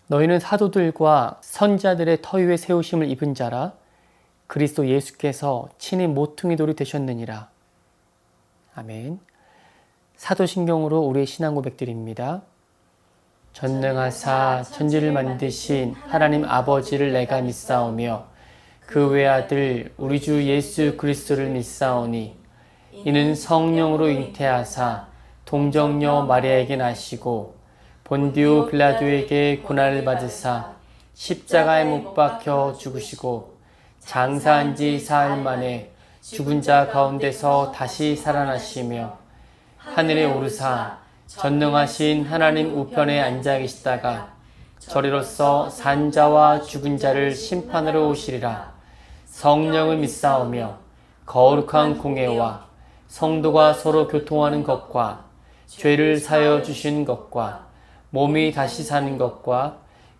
너희는 사도들과 선지자들의 터위에 세우심을 입은 자라. 그리스도 예수께서 친히 모퉁이 돌이 되셨느니라. 아멘. 사도신경으로 우리의 신앙 고백드립니다. 전능하사 천지를 만드신 하나님 아버지를 내가 믿사오며 그 외아들 우리 주 예수 그리스도를 믿사오니 이는 성령으로 잉태하사 동정녀 마리아에게 나시고 본디오 빌라도에게 고난을 받으사 십자가에 못 박혀 죽으시고 장사한 지 사흘 만에 죽은 자 가운데서 다시 살아나시며 하늘에 오르사 전능하신 하나님 우편에 앉아 계시다가 저리로서 산 자와 죽은 자를 심판하러 오시리라. 성령을 믿사오며 거룩한 공회와 성도가 서로 교통하는 것과 죄를 사하여 주시는 것과 몸이 다시 사는 것과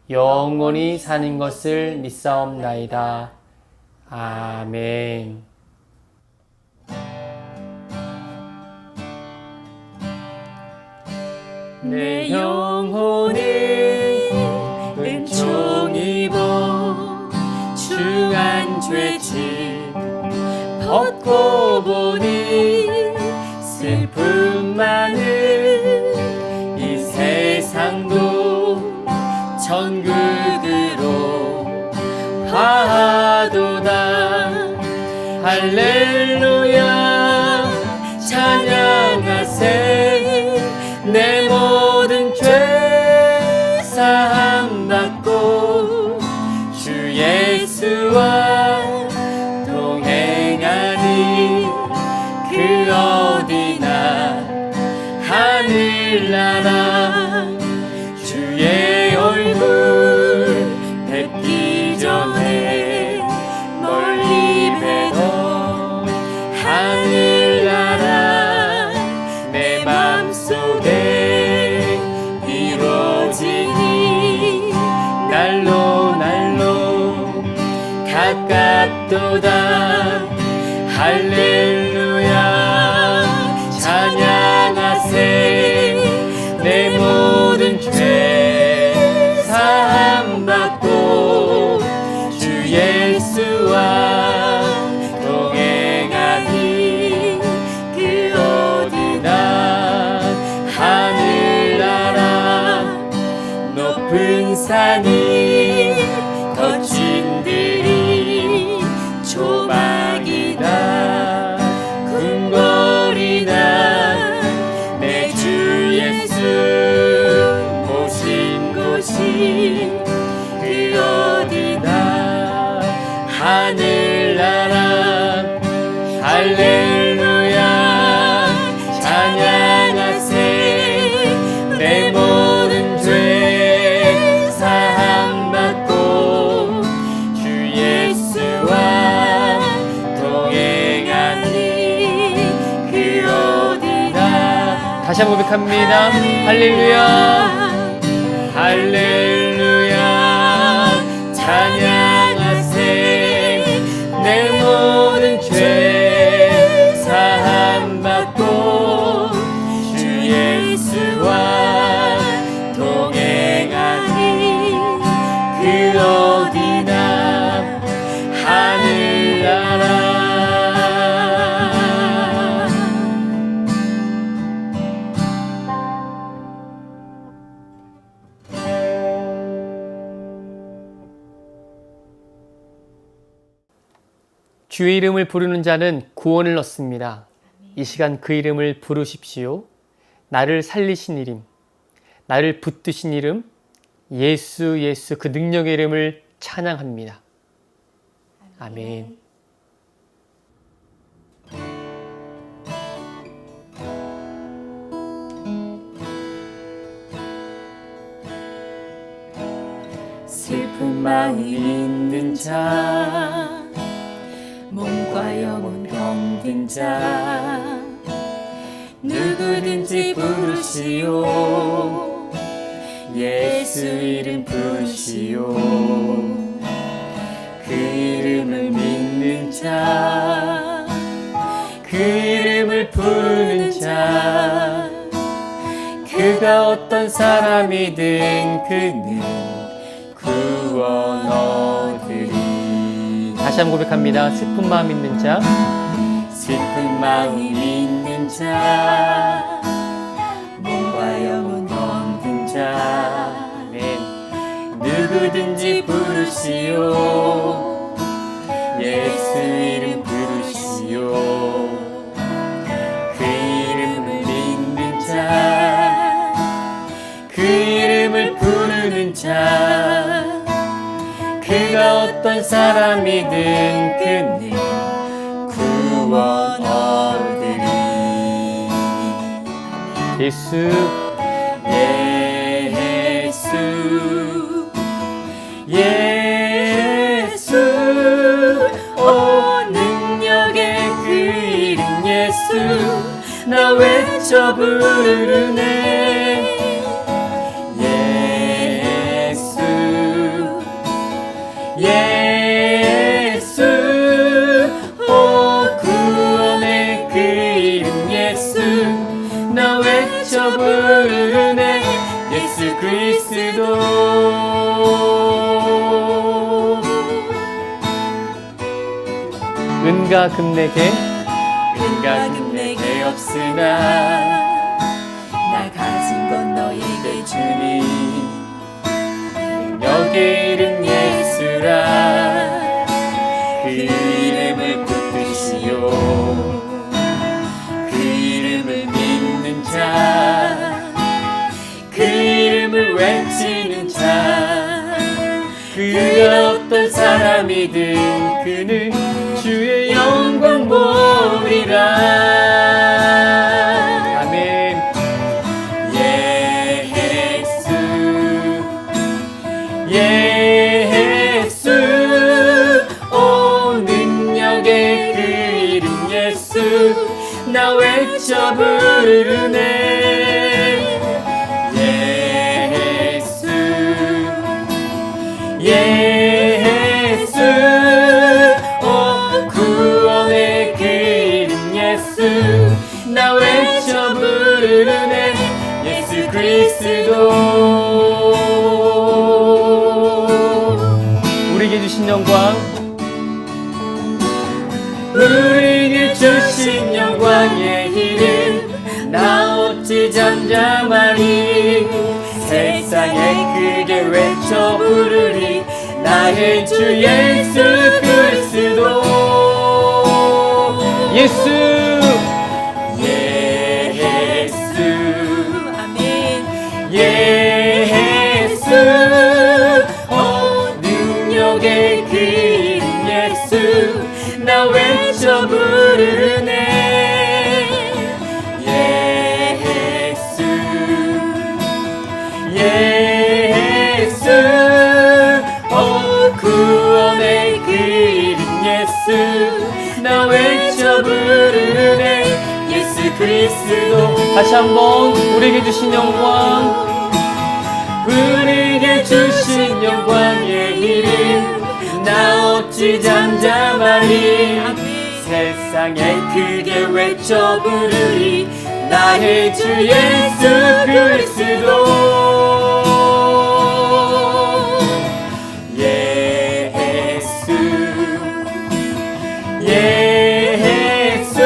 영원히 사는 것을 믿사옵나이다. 아멘. 내 영혼을 은총 입어 중한 죄짐 벗고 보니 슬픔 많은 이 세상도 천국으로 가도다. 할렐루야 찬양하세. 내 모든 죄 사함 받고 주 예수와 동행하니 그 어디나 하늘나라. 주의 얼굴 뵙기 전에 멀리 뵈던 하늘나라 내 맘속에 이루어지니 날로 날로 가깝도다. 할렐루야 찬양하세. 내 모든 죄 사함 받고 주 예수와 동행하니 그 어디나 하늘나라. 높은 산이 거친 들이 조막이나 궁궐이나 내 주 예수 모신 곳이 그 어디나 하늘나라. 할렐루야 찬양하세. 내 모든 죄 사함 받고 주 예수와 동행하니 그 어디나. 다시 한번 고백합니다. 할렐루야. 할렐루야 찬양하세. 내 모든 죄 사함 받고 주 예수와 동행하니 그 어디나 하늘나라. 주의 이름을 부르는 자는 구원을 얻습니다. 이 시간 그 이름을 부르십시오. 나를 살리신 이름, 나를 붙드신 이름, 예수 예수 그 능력의 이름을 찬양합니다. 아멘. 슬픈 마음 있는 자 몸과 영혼 병든 자 누구든지 부르시오. 예수 이름 부르시오. 그 이름을 믿는 자, 그 이름을 부르는 자, 그가 어떤 사람이든 그는 구원 얻으리. 다시 한번 고백합니다. 슬픈 마음 있는 자, 슬픈 마음 있는 자, 몸과 영혼 없는 자, 아멘. 누구든지 부르시오. 예수 이름 부르시오. 그 이름을 믿는 자, 그 이름을 부르는 자, 그가 어떤 사람이든 그는 구원 얻으리. 예수, 예수, 오 능력의 그 이름 예수, 나 외쳐 부르네. 예수, 오 구원의 그 이름 예수, 나 외쳐 부르네. 예수 그리스도. 은과 금 내게 내게 없으나 나 가진 건 너에게 주니. 능력의 이름 예수라. 그 이름을 붙드시오. 그 이름을 믿는 자, 그 이름을 외치는 자, 그가 어떤 사람이든 그는 주의 영광 보리라. 아멘. 예수, 오 능력의 그 이름 예수, 나 외쳐 부르네. 예수, 오 구원의 그 이름 예수, 나 외쳐 부르네. 예수 그리스도. 우리에게 주신 영광, 우리에게 주신 영광의 이름, 나 어찌 잠잠하리. 세상에 크게 외쳐 부르리. 나의 주 예수 그리스도. 예수, 아멘. 예수, 오 능력의 그 이름 예수, 나 외쳐 부르네. 예수, 오 구원의 그 이름 예수, 나 외쳐 부르네. 예수 그리스도. 다시 한번 우리에게 주신 영광, 우리에게 주신 영광의 이름, 나 어찌 잠잠하리. 세상에 크게 외쳐 부르리. 나의 주 예수 그리스도. 예수,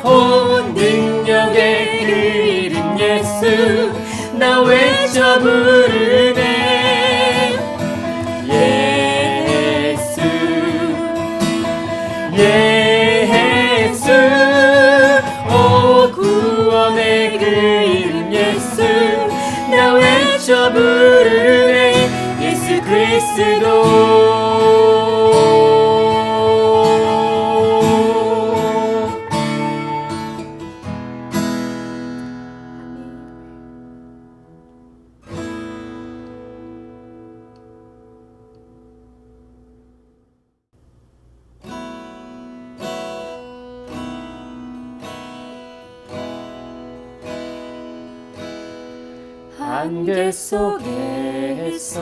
오 능력의 그 이름 예수, 나 외쳐 부르네. 예수, 오 구원의 그 이름 예수, 나 외쳐 부르네. 예수 그리스도. 안개 속에서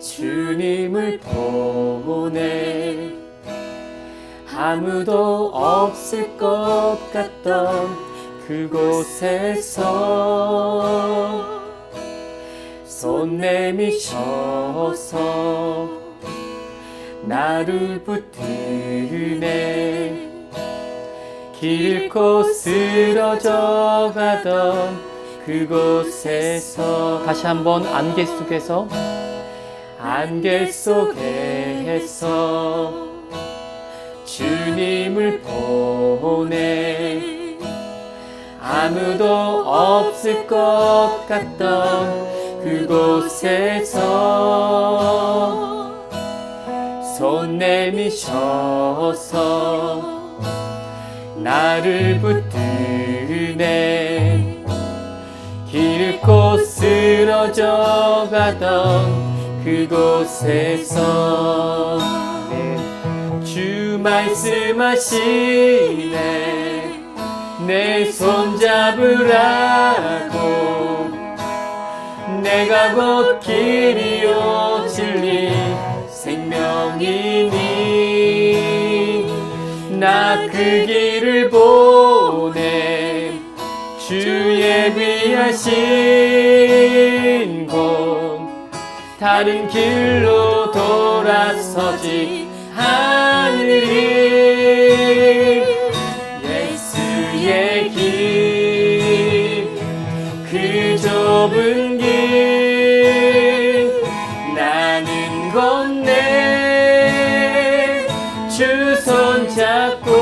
주님을 보내. 아무도 없을 것 같던 그곳에서 손 내미셔서 나를 붙드네. 길고 쓰러져 가던 그곳에서 다시 한번 안개 속에서 안개 속에서 주님을 보내. 아무도 없을 것 같던 그곳에서 손 내미셔서 나를 붙드네. 길고 쓰러져 가던 그곳에서 주 말씀하시네. 내 손 잡으라고. 내가 곧 길이요 진리 생명이니 나 그 길을 보내. 주 예비하신 곳 다른 길로 돌아서지 않으리. 예수의 길, 그 좁은 길 나는 건네. 주 손 잡고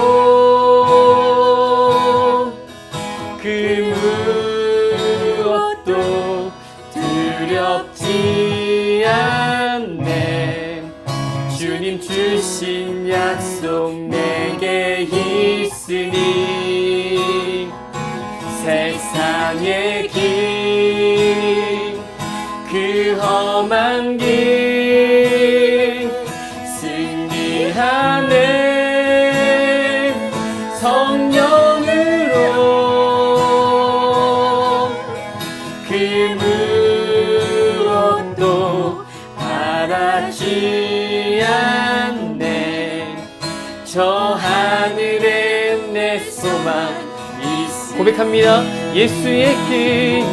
그 무엇도 두렵지 않네. 주님 주신 약속 내게 있으니 세상의 길, 그 험한 길 승리하네. 성령으로 그 무엇도 바라지 않네. 저 하늘에 내 소망 있으니 고백합니다. 예수의 길,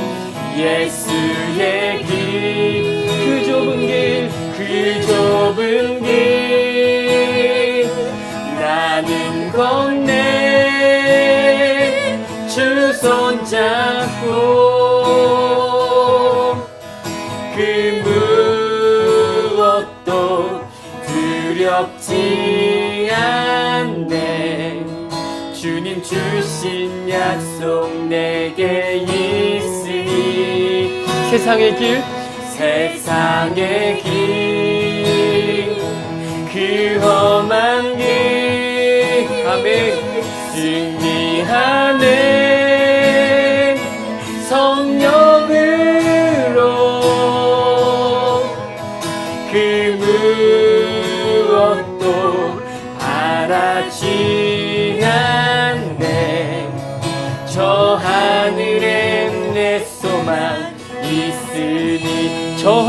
예수의 길, 그 좁은 길, 그 좁은 길 나는 건네. 주 손 잡고 그 무엇도 두렵지 않네. 주님 주신 약속 내게 있으니 세상의 길, 세상의 길, 그 험한 길 아멘 승리하네. 성령으로 그 무엇도 바라지 않네. 저 하늘에 내 소망 있으니 저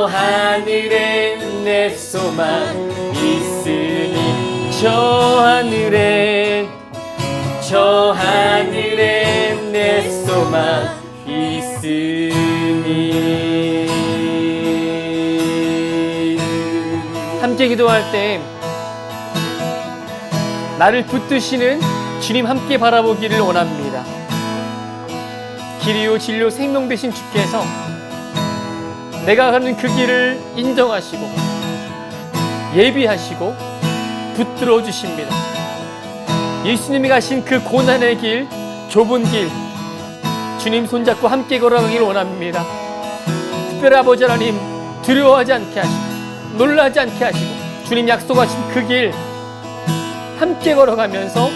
하늘에 내 소망 있으니 저 하늘에 내 소망 있으니. 함께 기도할 때 나를 붙드시는 주님 함께 바라보기를 원합니다. 길이요 진리요 생명 되신 주께서 내가 가는 그 길을 인정하시고 예비하시고 붙들어 주십니다. 예수님이 가신 그 고난의 길, 좁은 길 주님 손잡고 함께 걸어가길 원합니다. 특별히 아버지 하나님 두려워하지 않게 하시고 놀라지 않게 하시고 주님 약속하신 그 길 함께 걸어가면서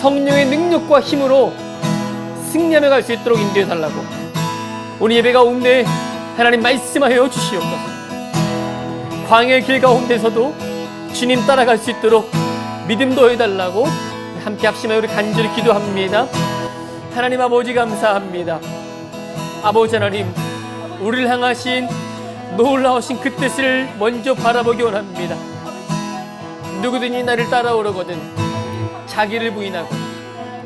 성령의 능력과 힘으로 승리하며 갈 수 있도록 인도해 달라고 오늘 예배가 온데 하나님 말씀하여 주시옵소서. 광야의 길 가운데서도 주님 따라갈 수 있도록 믿음 더해달라고 함께 합심하여 우리 간절히 기도합니다. 하나님 아버지 감사합니다. 아버지 하나님 우리를 향하신 놀라우신 그 뜻을 먼저 바라보기 원합니다. 누구든지 나를 따라오려거든 자기를 부인하고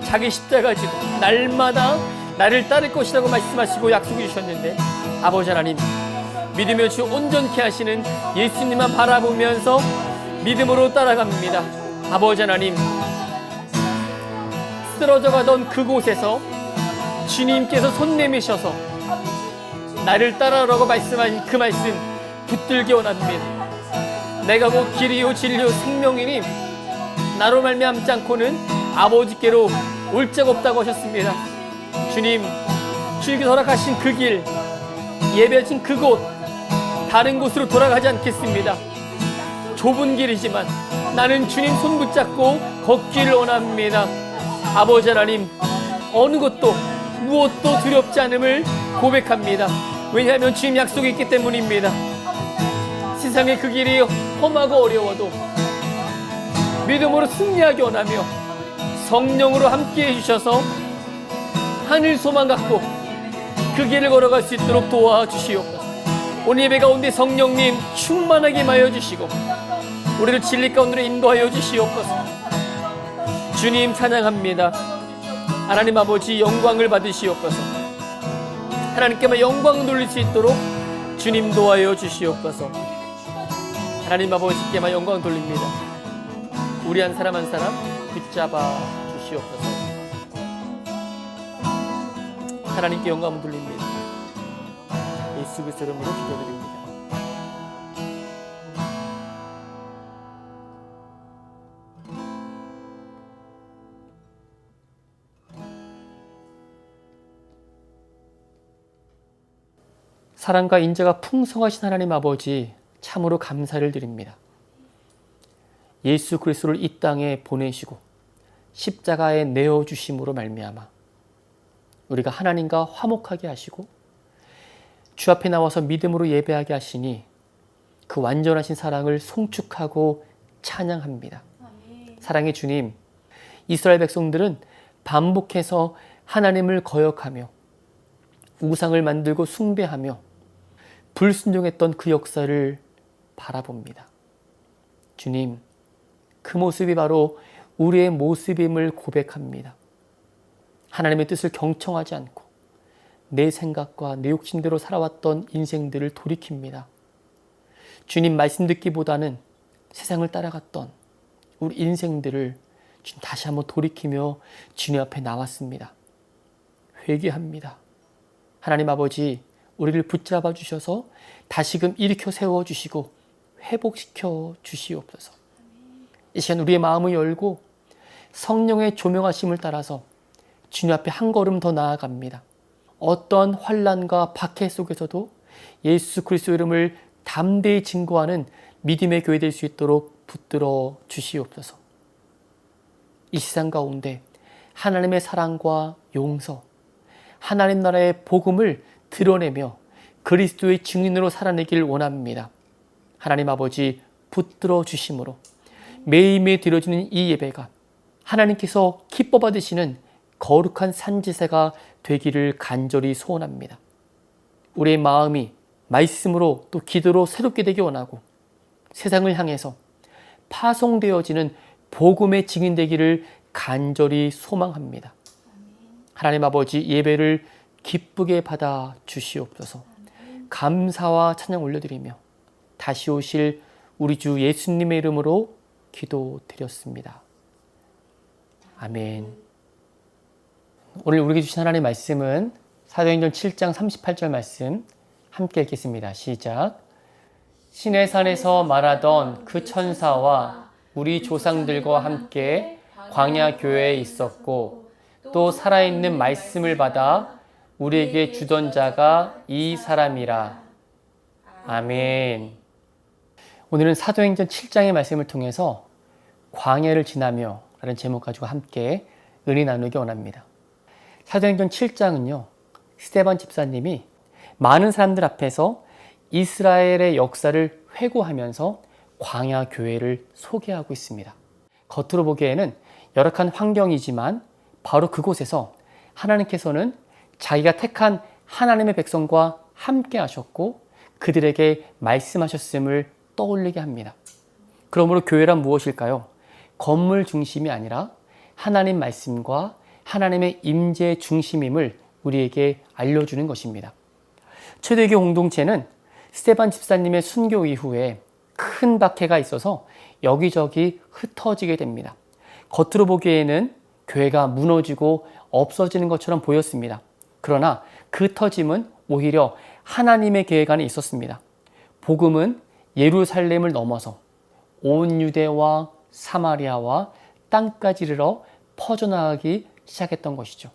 자기 십자가 지고 날마다 나를 따를 것이라고 말씀하시고 약속해 주셨는데 아버지 하나님, 믿음의 주 온전케 하시는 예수님만 바라보면서 믿음으로 따라갑니다. 아버지 하나님, 쓰러져 가던 그곳에서 주님께서 손 내미셔서 나를 따라오라고 말씀하신 그 말씀 붙들기 원합니다. 내가 곧 길이요 진리요 생명이니 나로 말미암지 않고는 아버지께로 올 적 없다고 하셨습니다. 주님, 주님께서 허락하신 그 길, 예배하신 그곳, 다른 곳으로 돌아가지 않겠습니다. 좁은 길이지만 나는 주님 손 붙잡고 걷기를 원합니다. 아버지 하나님, 어느 것도 무엇도 두렵지 않음을 고백합니다. 왜냐하면 주님 약속이 있기 때문입니다. 세상의 그 길이 험하고 어려워도 믿음으로 승리하기 원하며 성령으로 함께 해주셔서 하늘 소망 갖고 그 길을 걸어갈 수 있도록 도와주시옵소서. 오늘 예배 가운데 성령님 충만하게 임하여 주시고 우리를 진리 가운데로 인도하여 주시옵소서. 주님 찬양합니다. 하나님 아버지 영광을 받으시옵소서. 하나님께만 영광을 돌릴 수 있도록 주님 도와여 주시옵소서. 하나님 아버지께만 영광 돌립니다. 우리 한 사람 한 사람 붙잡아 주시옵소서. 하나님께 영광을 돌립니다. 예수 그리스도 이름으로 기도드립니다. 사랑과 인자가 풍성하신 하나님 아버지, 참으로 감사를 드립니다. 예수 그리스도를 이 땅에 보내시고 십자가에 내어주심으로 말미암아 우리가 하나님과 화목하게 하시고 주 앞에 나와서 믿음으로 예배하게 하시니 그 완전하신 사랑을 송축하고 찬양합니다. 사랑의 주님, 이스라엘 백성들은 반복해서 하나님을 거역하며 우상을 만들고 숭배하며 불순종했던 그 역사를 바라봅니다. 주님, 그 모습이 바로 우리의 모습임을 고백합니다. 하나님의 뜻을 경청하지 않고 내 생각과 내 욕심대로 살아왔던 인생들을 돌이킵니다. 주님 말씀 듣기보다는 세상을 따라갔던 우리 인생들을 주님 다시 한번 돌이키며 주님 앞에 나왔습니다. 회개합니다. 하나님 아버지, 우리를 붙잡아 주셔서 다시금 일으켜 세워주시고 회복시켜 주시옵소서. 이 시간 우리의 마음을 열고 성령의 조명하심을 따라서 주님 앞에 한 걸음 더 나아갑니다. 어떤 환난과 박해 속에서도 예수 그리스도 이름을 담대히 증거하는 믿음의 교회 될 수 있도록 붙들어 주시옵소서. 이 세상 가운데 하나님의 사랑과 용서, 하나님 나라의 복음을 드러내며 그리스도의 증인으로 살아내길 원합니다. 하나님 아버지, 붙들어 주심으로 매일매일 드려지는 이 예배가 하나님께서 기뻐 받으시는 거룩한 산지세가 되기를 간절히 소원합니다. 우리의 마음이 말씀으로 또 기도로 새롭게 되기 원하고 세상을 향해서 파송되어지는 복음의 증인 되기를 간절히 소망합니다. 하나님 아버지, 예배를 기쁘게 받아 주시옵소서. 감사와 찬양 올려드리며 다시 오실 우리 주 예수님의 이름으로 기도드렸습니다. 아멘. 오늘 우리에게 주신 하나님의 말씀은 사도행전 7장 38절 말씀 함께 읽겠습니다. 시작. 신의 산에서 말하던 그 천사와 우리 조상들과 함께 광야 교회에 있었고 또 살아있는 말씀을 받아 우리에게 주던 자가 이 사람이라. 아멘. 오늘은 사도행전 7장의 말씀을 통해서 광야를 지나며 라는 제목 가지고 함께 은혜 나누기 원합니다. 사도행전 7장은요, 스데반 집사님이 많은 사람들 앞에서 이스라엘의 역사를 회고하면서 광야 교회를 소개하고 있습니다. 겉으로 보기에는 열악한 환경이지만 바로 그곳에서 하나님께서는 자기가 택한 하나님의 백성과 함께 하셨고 그들에게 말씀하셨음을 떠올리게 합니다. 그러므로 교회란 무엇일까요? 건물 중심이 아니라 하나님 말씀과 하나님의 임재 중심임을 우리에게 알려주는 것입니다. 초대교회 공동체는 스데반 집사님의 순교 이후에 큰 박해가 있어서 여기저기 흩어지게 됩니다. 겉으로 보기에는 교회가 무너지고 없어지는 것처럼 보였습니다. 그러나 그 터짐은 오히려 하나님의 계획 안에 있었습니다. 복음은 예루살렘을 넘어서 온 유대와 사마리아와 땅까지 이르러 퍼져나가기 시작했던 것이죠.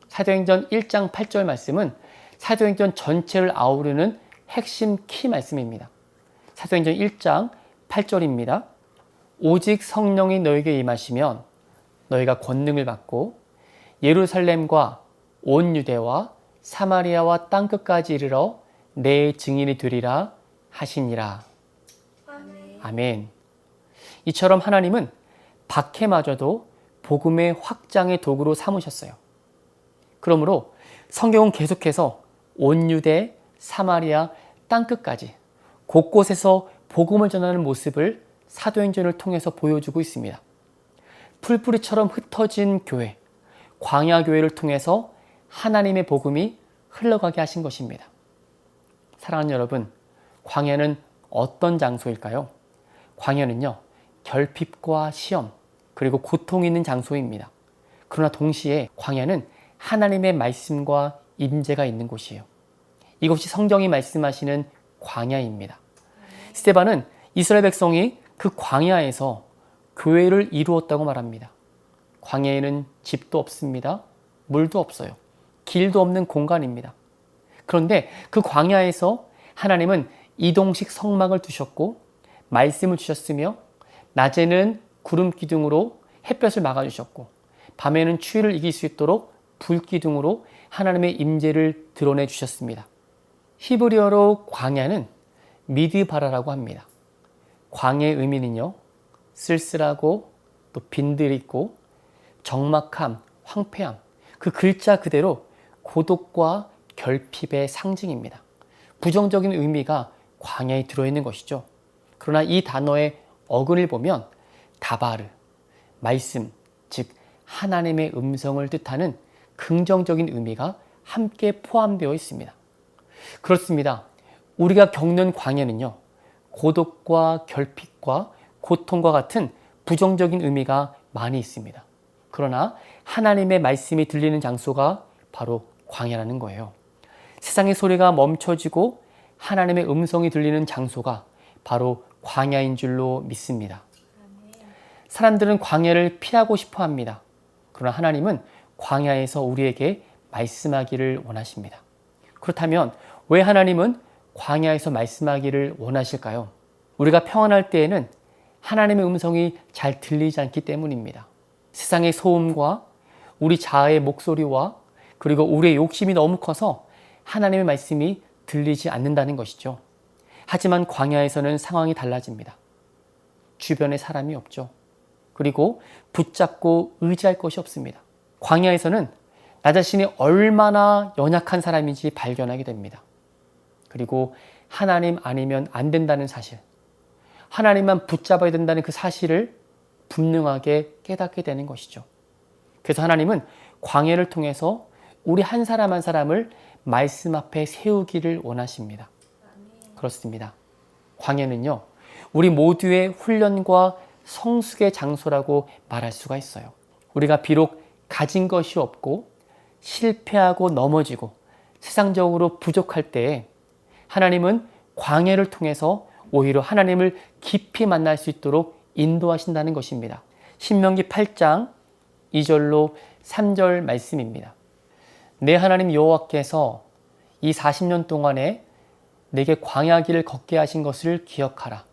사도행전 1장 8절 말씀은 사도행전 전체를 아우르는 핵심 키 말씀입니다. 사도행전 1장 8절입니다. 오직 성령이 너에게 임하시면 너희가 권능을 받고 예루살렘과 온 유대와 사마리아와 땅끝까지 이르러 내 증인이 되리라 하시니라. 아멘. 이처럼 하나님은 박해마저도 복음의 확장의 도구로 삼으셨어요. 그러므로 성경은 계속해서 온 유대, 사마리아, 땅끝까지 곳곳에서 복음을 전하는 모습을 사도행전을 통해서 보여주고 있습니다. 풀뿌리처럼 흩어진 교회, 광야교회를 통해서 하나님의 복음이 흘러가게 하신 것입니다. 사랑하는 여러분, 광야는 어떤 장소일까요? 광야는요, 결핍과 시험, 그리고 고통이 있는 장소입니다. 그러나 동시에 광야는 하나님의 말씀과 임재가 있는 곳이에요. 이것이 성경이 말씀하시는 광야입니다. 스데반은 이스라엘 백성이 그 광야에서 교회를 이루었다고 말합니다. 광야에는 집도 없습니다. 물도 없어요. 길도 없는 공간입니다. 그런데 그 광야에서 하나님은 이동식 성막을 두셨고 말씀을 주셨으며 낮에는 구름 기둥으로 햇볕을 막아주셨고 밤에는 추위를 이길 수 있도록 불 기둥으로 하나님의 임재를 드러내 주셨습니다. 히브리어로 광야는 미드바라라고 합니다. 광야의 의미는요, 쓸쓸하고 또 빈들이 있고 적막함, 황폐함, 그 글자 그대로 고독과 결핍의 상징입니다. 부정적인 의미가 광야에 들어있는 것이죠. 그러나 이 단어의 어근을 보면 다바르, 말씀, 즉 하나님의 음성을 뜻하는 긍정적인 의미가 함께 포함되어 있습니다. 그렇습니다. 우리가 겪는 광야는요, 고독과 결핍과 고통과 같은 부정적인 의미가 많이 있습니다. 그러나 하나님의 말씀이 들리는 장소가 바로 광야라는 거예요. 세상의 소리가 멈춰지고 하나님의 음성이 들리는 장소가 바로 광야인 줄로 믿습니다. 사람들은 광야를 피하고 싶어 합니다. 그러나 하나님은 광야에서 우리에게 말씀하기를 원하십니다. 그렇다면 왜 하나님은 광야에서 말씀하기를 원하실까요? 우리가 평안할 때에는 하나님의 음성이 잘 들리지 않기 때문입니다. 세상의 소음과 우리 자아의 목소리와 그리고 우리의 욕심이 너무 커서 하나님의 말씀이 들리지 않는다는 것이죠. 하지만 광야에서는 상황이 달라집니다. 주변에 사람이 없죠. 그리고 붙잡고 의지할 것이 없습니다. 광야에서는 나 자신이 얼마나 연약한 사람인지 발견하게 됩니다. 그리고 하나님 아니면 안 된다는 사실, 하나님만 붙잡아야 된다는 그 사실을 분명하게 깨닫게 되는 것이죠. 그래서 하나님은 광야를 통해서 우리 한 사람 한 사람을 말씀 앞에 세우기를 원하십니다. 그렇습니다. 광야는요, 우리 모두의 훈련과 성숙의 장소라고 말할 수가 있어요. 우리가 비록 가진 것이 없고 실패하고 넘어지고 세상적으로 부족할 때에 하나님은 광야를 통해서 오히려 하나님을 깊이 만날 수 있도록 인도하신다는 것입니다. 신명기 8장 2절로 3절 말씀입니다. 내 하나님 여호와께서 이 40년 동안에 내게 광야길을 걷게 하신 것을 기억하라.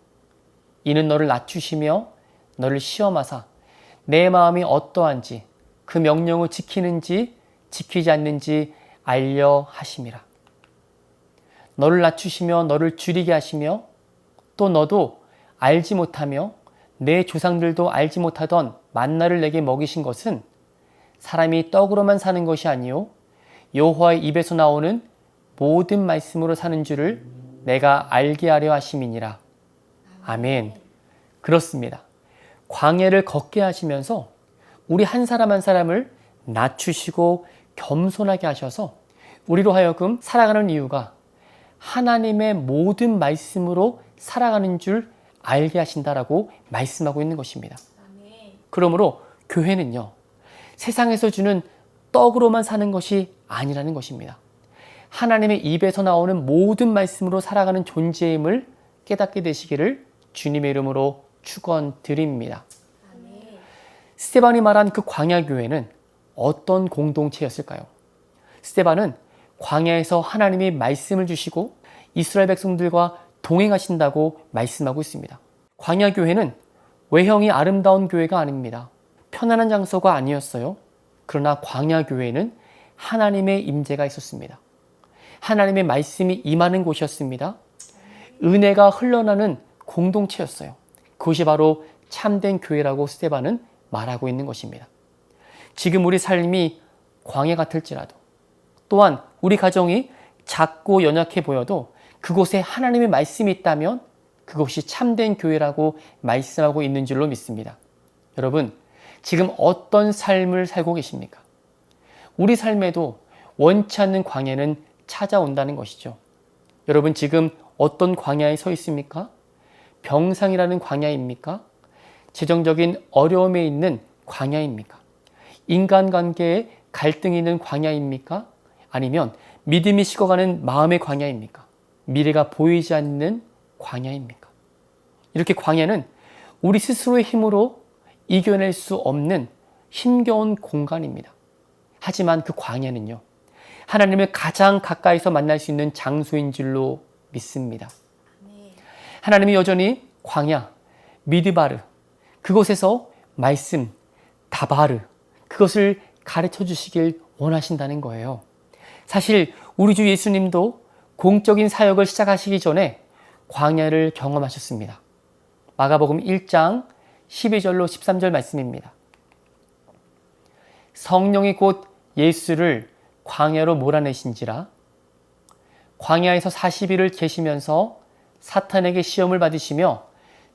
이는 너를 낮추시며 너를 시험하사 내 마음이 어떠한지 그 명령을 지키는지 지키지 않는지 알려 하심이라. 너를 낮추시며 너를 줄이게 하시며 또 너도 알지 못하며 내 조상들도 알지 못하던 만나를 내게 먹이신 것은 사람이 떡으로만 사는 것이 아니요 여호와의 입에서 나오는 모든 말씀으로 사는 줄을 내가 알게 하려 하심이니라. 아멘. 그렇습니다. 광야를 걷게 하시면서 우리 한 사람 한 사람을 낮추시고 겸손하게 하셔서 우리로 하여금 살아가는 이유가 하나님의 모든 말씀으로 살아가는 줄 알게 하신다라고 말씀하고 있는 것입니다. 그러므로 교회는요, 세상에서 주는 떡으로만 사는 것이 아니라는 것입니다. 하나님의 입에서 나오는 모든 말씀으로 살아가는 존재임을 깨닫게 되시기를 주님의 이름으로 축원드립니다. 스데반이 말한 그 광야 교회는 어떤 공동체였을까요? 스데반은 광야에서 하나님이 말씀을 주시고 이스라엘 백성들과 동행하신다고 말씀하고 있습니다. 광야 교회는 외형이 아름다운 교회가 아닙니다. 편안한 장소가 아니었어요. 그러나 광야 교회는 하나님의 임재가 있었습니다. 하나님의 말씀이 임하는 곳이었습니다. 은혜가 흘러나는 공동체였어요. 그것이 바로 참된 교회라고 스데반은 말하고 있는 것입니다. 지금 우리 삶이 광야 같을지라도, 또한 우리 가정이 작고 연약해 보여도 그곳에 하나님의 말씀이 있다면 그것이 참된 교회라고 말씀하고 있는 줄로 믿습니다. 여러분, 지금 어떤 삶을 살고 계십니까? 우리 삶에도 원치 않는 광야는 찾아온다는 것이죠. 여러분, 지금 어떤 광야에 서 있습니까? 병상이라는 광야입니까? 재정적인 어려움에 있는 광야입니까? 인간관계에 갈등이 있는 광야입니까? 아니면 믿음이 식어가는 마음의 광야입니까? 미래가 보이지 않는 광야입니까? 이렇게 광야는 우리 스스로의 힘으로 이겨낼 수 없는 힘겨운 공간입니다. 하지만 그 광야는요, 하나님을 가장 가까이서 만날 수 있는 장소인 줄로 믿습니다. 하나님이 여전히 광야, 미드바르, 그곳에서 말씀, 다바르, 그것을 가르쳐 주시길 원하신다는 거예요. 사실 우리 주 예수님도 공적인 사역을 시작하시기 전에 광야를 경험하셨습니다. 마가복음 1장 12절로 13절 말씀입니다. 성령이 곧 예수를 광야로 몰아내신지라 광야에서 40일을 계시면서 사탄에게 시험을 받으시며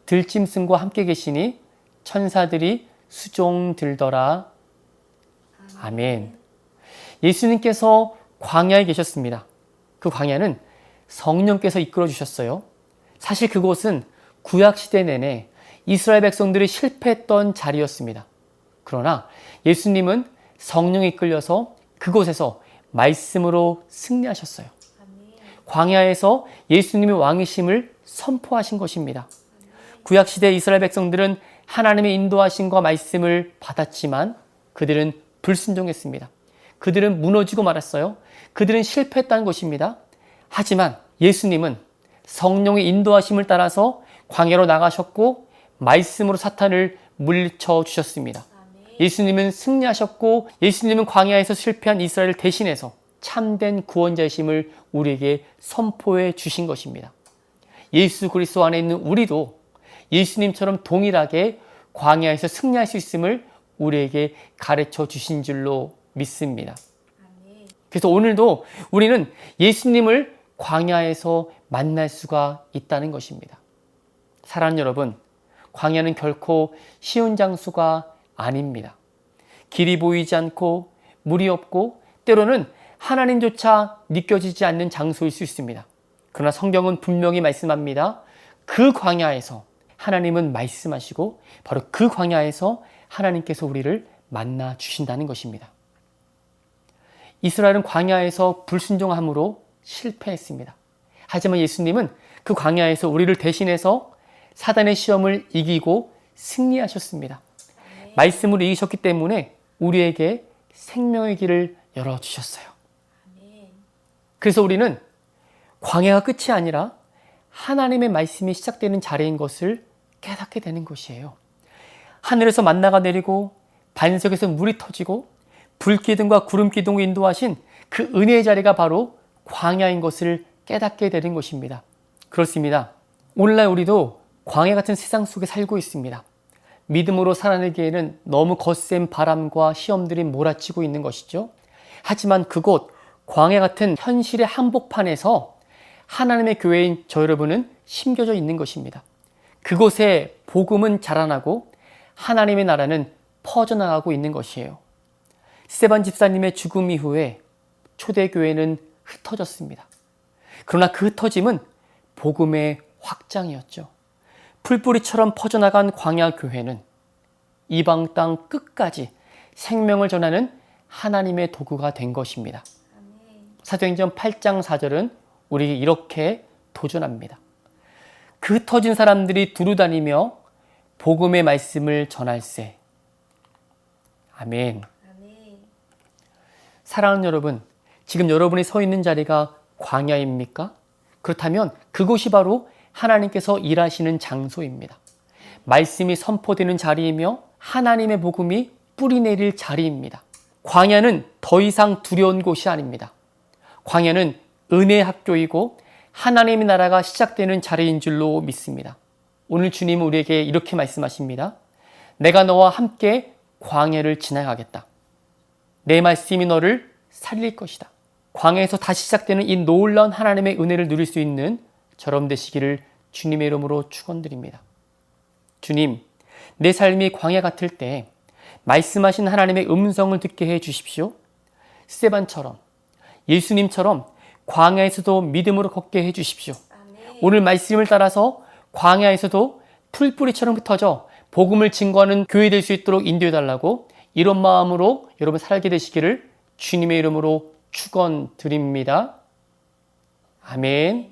들짐승과 함께 계시니 천사들이 수종 들더라. 아멘. 예수님께서 광야에 계셨습니다. 그 광야는 성령께서 이끌어 주셨어요. 사실 그곳은 구약시대 내내 이스라엘 백성들이 실패했던 자리였습니다. 그러나 예수님은 성령에 이끌려서 그곳에서 말씀으로 승리하셨어요. 광야에서 예수님의 왕이심을 선포하신 것입니다. 구약시대 이스라엘 백성들은 하나님의 인도하심과 말씀을 받았지만 그들은 불순종했습니다. 그들은 무너지고 말았어요. 그들은 실패했다는 것입니다. 하지만 예수님은 성령의 인도하심을 따라서 광야로 나가셨고 말씀으로 사탄을 물리쳐 주셨습니다. 예수님은 승리하셨고 예수님은 광야에서 실패한 이스라엘을 대신해서 참된 구원자이심을 우리에게 선포해 주신 것입니다. 예수 그리스도 안에 있는 우리도 예수님처럼 동일하게 광야에서 승리할 수 있음을 우리에게 가르쳐 주신 줄로 믿습니다. 그래서 오늘도 우리는 예수님을 광야에서 만날 수가 있다는 것입니다. 사랑하는 여러분, 광야는 결코 쉬운 장소가 아닙니다. 길이 보이지 않고 물이 없고 때로는 하나님조차 느껴지지 않는 장소일 수 있습니다. 그러나 성경은 분명히 말씀합니다. 그 광야에서 하나님은 말씀하시고 바로 그 광야에서 하나님께서 우리를 만나 주신다는 것입니다. 이스라엘은 광야에서 불순종함으로 실패했습니다. 하지만 예수님은 그 광야에서 우리를 대신해서 사단의 시험을 이기고 승리하셨습니다. 말씀으로 이기셨기 때문에 우리에게 생명의 길을 열어주셨어요. 그래서 우리는 광야가 끝이 아니라 하나님의 말씀이 시작되는 자리인 것을 깨닫게 되는 것이에요. 하늘에서 만나가 내리고 반석에서 물이 터지고 불기둥과 구름기둥을 인도하신 그 은혜의 자리가 바로 광야인 것을 깨닫게 되는 것입니다. 그렇습니다. 오늘날 우리도 광야 같은 세상 속에 살고 있습니다. 믿음으로 살아내기에는 너무 거센 바람과 시험들이 몰아치고 있는 것이죠. 하지만 그곳 광야 같은 현실의 한복판에서 하나님의 교회인 저 여러분은 심겨져 있는 것입니다. 그곳에 복음은 자라나고 하나님의 나라는 퍼져나가고 있는 것이에요. 스데반 집사님의 죽음 이후에 초대교회는 흩어졌습니다. 그러나 그 흩어짐은 복음의 확장이었죠. 풀뿌리처럼 퍼져나간 광야교회는 이방 땅 끝까지 생명을 전하는 하나님의 도구가 된 것입니다. 사도행전 8장 4절은 우리에게 이렇게 도전합니다. 그 흩어진 사람들이 두루다니며 복음의 말씀을 전할세. 아멘. 사랑하는 여러분, 지금 여러분이 서 있는 자리가 광야입니까? 그렇다면 그곳이 바로 하나님께서 일하시는 장소입니다. 말씀이 선포되는 자리이며 하나님의 복음이 뿌리내릴 자리입니다. 광야는 더 이상 두려운 곳이 아닙니다. 광야는 은혜의 학교이고 하나님의 나라가 시작되는 자리인 줄로 믿습니다. 오늘 주님은 우리에게 이렇게 말씀하십니다. 내가 너와 함께 광야를 지나가겠다. 내 말씀이 너를 살릴 것이다. 광야에서 다시 시작되는 이 놀라운 하나님의 은혜를 누릴 수 있는 저럼 되시기를 주님의 이름으로 축원드립니다. 주님, 내 삶이 광야 같을 때 말씀하신 하나님의 음성을 듣게 해 주십시오. 스데반처럼, 예수님처럼 광야에서도 믿음으로 걷게 해 주십시오. 오늘 말씀을 따라서 광야에서도 풀뿌리처럼 흩어져 복음을 증거하는 교회 될 수 있도록 인도해 달라고 이런 마음으로 여러분 살게 되시기를 주님의 이름으로 축원드립니다. 아멘.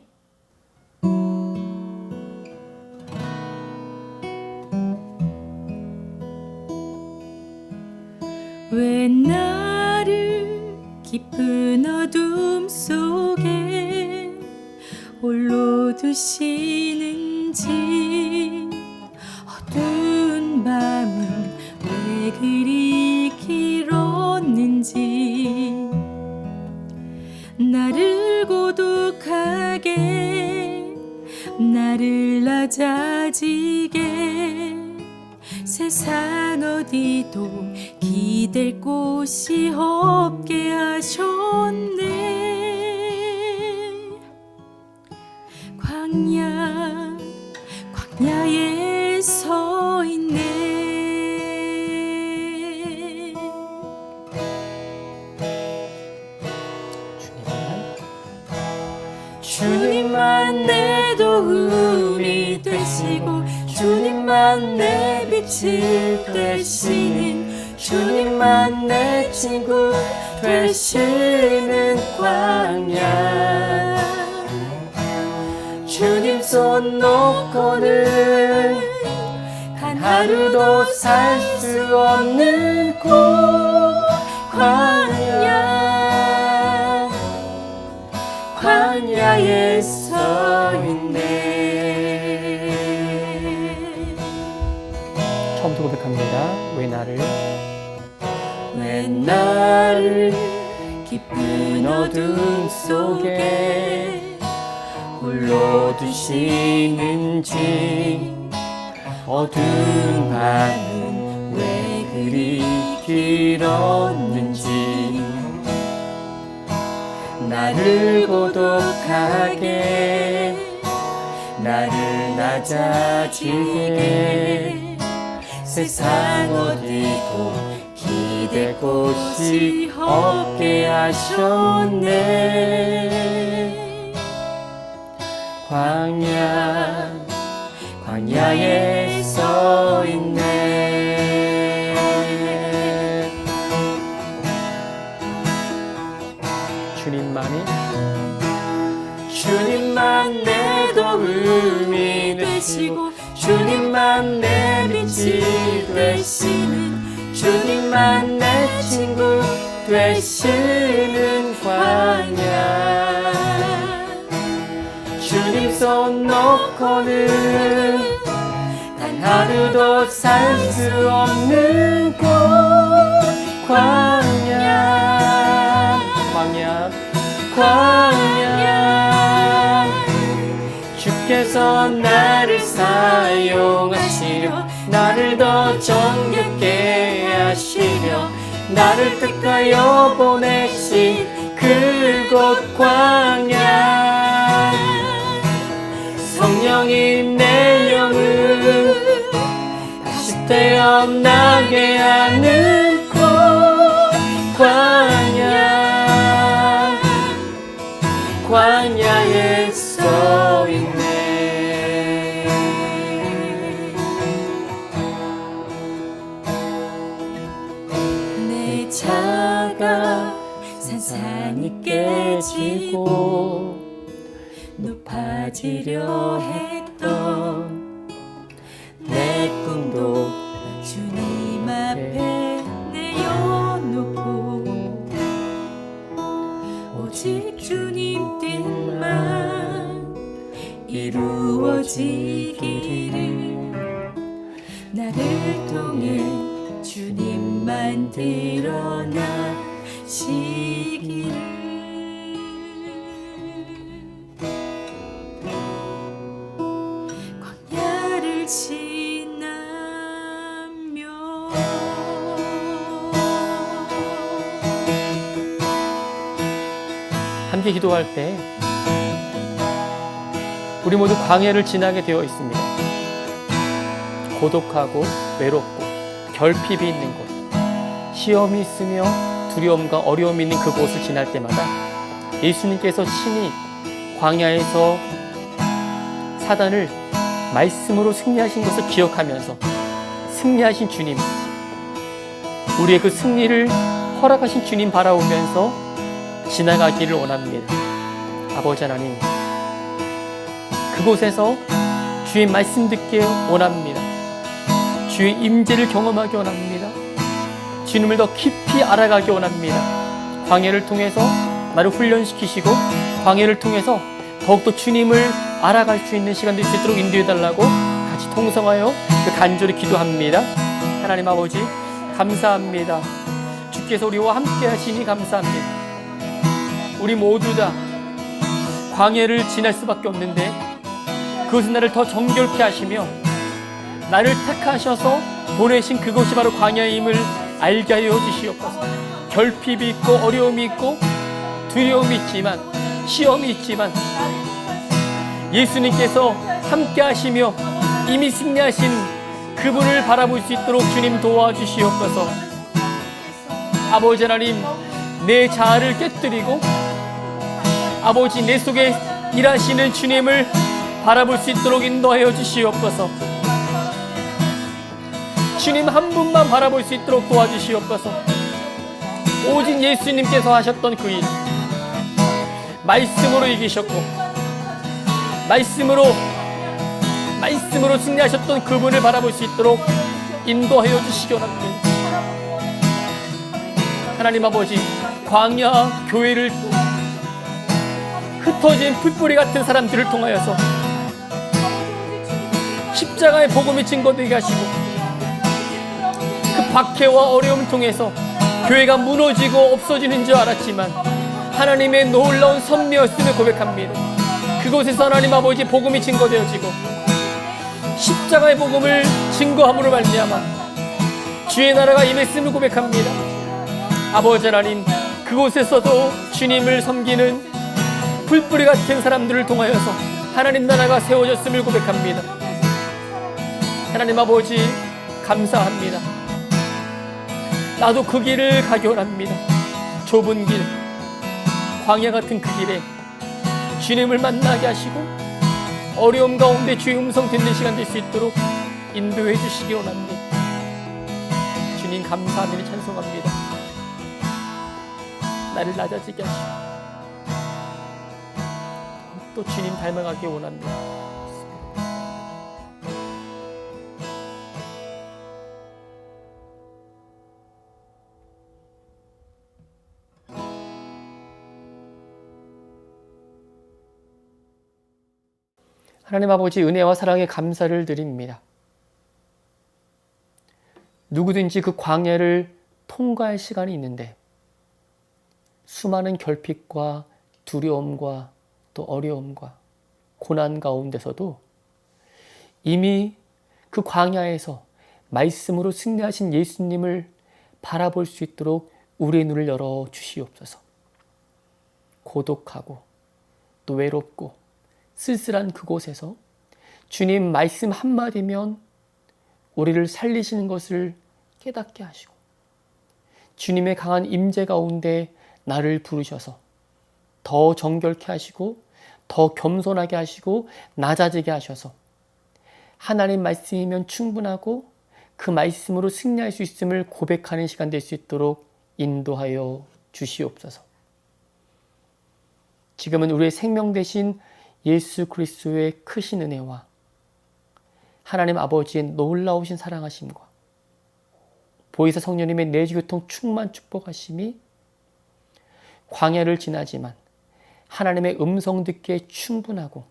왜 나를 깊은 어둠 속에 홀로 두시는지, 어두운 밤은 왜 그리 길었는지, 나를 고독하게, 나를 낮아지게, 세상 어디도 기댈 곳이 없게 하셨네. 광야에 서 있네. 주님만 내 도움이 되시고, 주님만 내 빛이 되시는, 주님만 내 친구 되시는 광야. 주님 손 놓고는 단 하루도 살 수 없는 곳 광야. 광야에 서 있네. 처음부터 고백합니다. 왜 나를 깊은 어둠 속에 홀로 두시는지, 어두운 밤은 왜 그리 길었는지, 나를 고독하게, 나를 낮아지게, 세상 어디도 기댈 곳이 없게 하셨네. 광야에 서 있네. 주님만 내 도움이 되시고, 주님만 내 빛이 되시는, 주님만 내 친구 되시는 광야. 주님 손 놓고는 단 하루도 살 수 없는 곳 광야. 주께서 나를 사용하시려, 나를 더 정겹게 하시려, 나를 택하여 보내신 그곳 광야. 성령이 내 영을 다시 태어나게 하는 곳 광야에 서 있네. 내 자가 산산이 깨지고 높아지려 했던 내 꿈도 주님 앞에 내어놓고 오직 주님 뜻만 이루어지기를 나를 통해 주님만 드러나시기를. 광야를 지나며 함께 기도할 때 우리 모두 광야를 지나게 되어 있습니다. 고독하고 외롭고 결핍이 있는 곳, 시험이 있으며 두려움과 어려움이 있는 그곳을 지날 때마다 예수님께서 친히 광야에서 사단을 말씀으로 승리하신 것을 기억하면서 승리하신 주님, 우리의 그 승리를 허락하신 주님 바라보면서 지나가기를 원합니다. 아버지 하나님, 그곳에서 주의 말씀 듣기 원합니다. 주의 임재를 경험하기 원합니다. 주님을 더 깊이 알아가기 원합니다. 광야를 통해서 나를 훈련시키시고 광야를 통해서 더욱더 주님을 알아갈 수 있는 시간 될 수 있도록 인도해달라고 같이 통성하여 간절히 기도합니다. 하나님 아버지 감사합니다. 주께서 우리와 함께 하시니 감사합니다. 우리 모두 다 광야를 지날 수밖에 없는데 그것은 나를 더 정결케 하시며 나를 택하셔서 보내신 그것이 바로 광야임을 알게 하여 주시옵소서. 결핍이 있고 어려움이 있고 두려움이 있지만 시험이 있지만 예수님께서 함께 하시며 이미 승리하신 그분을 바라볼 수 있도록 주님 도와주시옵소서. 아버지 하나님, 내 자아를 깨뜨리고 아버지 내 속에 일하시는 주님을 바라볼 수 있도록 인도하여 주시옵소서. 주님 한 분만 바라볼 수 있도록 도와주시옵소서. 오직 예수님께서 하셨던 그 일, 말씀으로 이기셨고 말씀으로 승리하셨던 그분을 바라볼 수 있도록 인도하여 주시기 원합니다. 하나님 아버지, 광야 교회를 흩어진 풀뿌리 같은 사람들을 통하여서 십자가의 복음이 증거되게 하시고 그 박해와 어려움을 통해서 교회가 무너지고 없어지는 줄 알았지만 하나님의 놀라운 섭리였음을 고백합니다. 그곳에서 하나님 아버지 복음이 증거되어지고 십자가의 복음을 증거함으로 말미암아 주의 나라가 임했음을 고백합니다. 아버지 하나님, 그곳에서도 주님을 섬기는 풀뿌리 같은 사람들을 통하여서 하나님 나라가 세워졌음을 고백합니다. 하나님 아버지 감사합니다. 나도 그 길을 가기 원합니다. 좁은 길, 광야 같은 그 길에 주님을 만나게 하시고 어려움 가운데 주의 음성 듣는 시간 될 수 있도록 인도해 주시기 원합니다. 주님 감사합니다. 찬송합니다. 나를 낮아지게 하시고 또 주님 닮아가기 원합니다. 하나님 아버지, 은혜와 사랑에 감사를 드립니다. 누구든지 그 광야를 통과할 시간이 있는데 수많은 결핍과 두려움과 또 어려움과 고난 가운데서도 이미 그 광야에서 말씀으로 승리하신 예수님을 바라볼 수 있도록 우리의 눈을 열어 주시옵소서. 고독하고 또 외롭고 쓸쓸한 그곳에서 주님 말씀 한마디면 우리를 살리시는 것을 깨닫게 하시고 주님의 강한 임재 가운데 나를 부르셔서 더 정결케 하시고 더 겸손하게 하시고 낮아지게 하셔서 하나님 말씀이면 충분하고 그 말씀으로 승리할 수 있음을 고백하는 시간 될 수 있도록 인도하여 주시옵소서. 지금은 우리의 생명 되신 예수 그리스도의 크신 은혜와 하나님 아버지의 놀라우신 사랑하심과 보혜사 성령님의 내주교통 충만 축복하심이 광야를 지나지만 하나님의 음성 듣기에 충분하고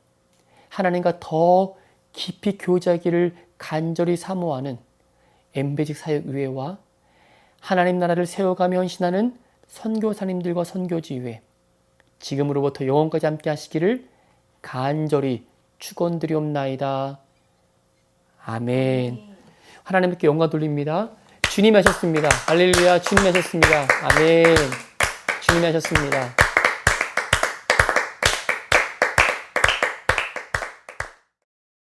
하나님과 더 깊이 교제하기를 간절히 사모하는 엠베직 사역의회와 하나님 나라를 세워가며 헌신하는 선교사님들과 선교지 위에 지금으로부터 영원까지 함께 하시기를 간절히 축원드리옵나이다. 아멘. 하나님께 영광 돌립니다. 주님 하셨습니다. 할렐루야. 주님 하셨습니다. 아멘. 주님 하셨습니다.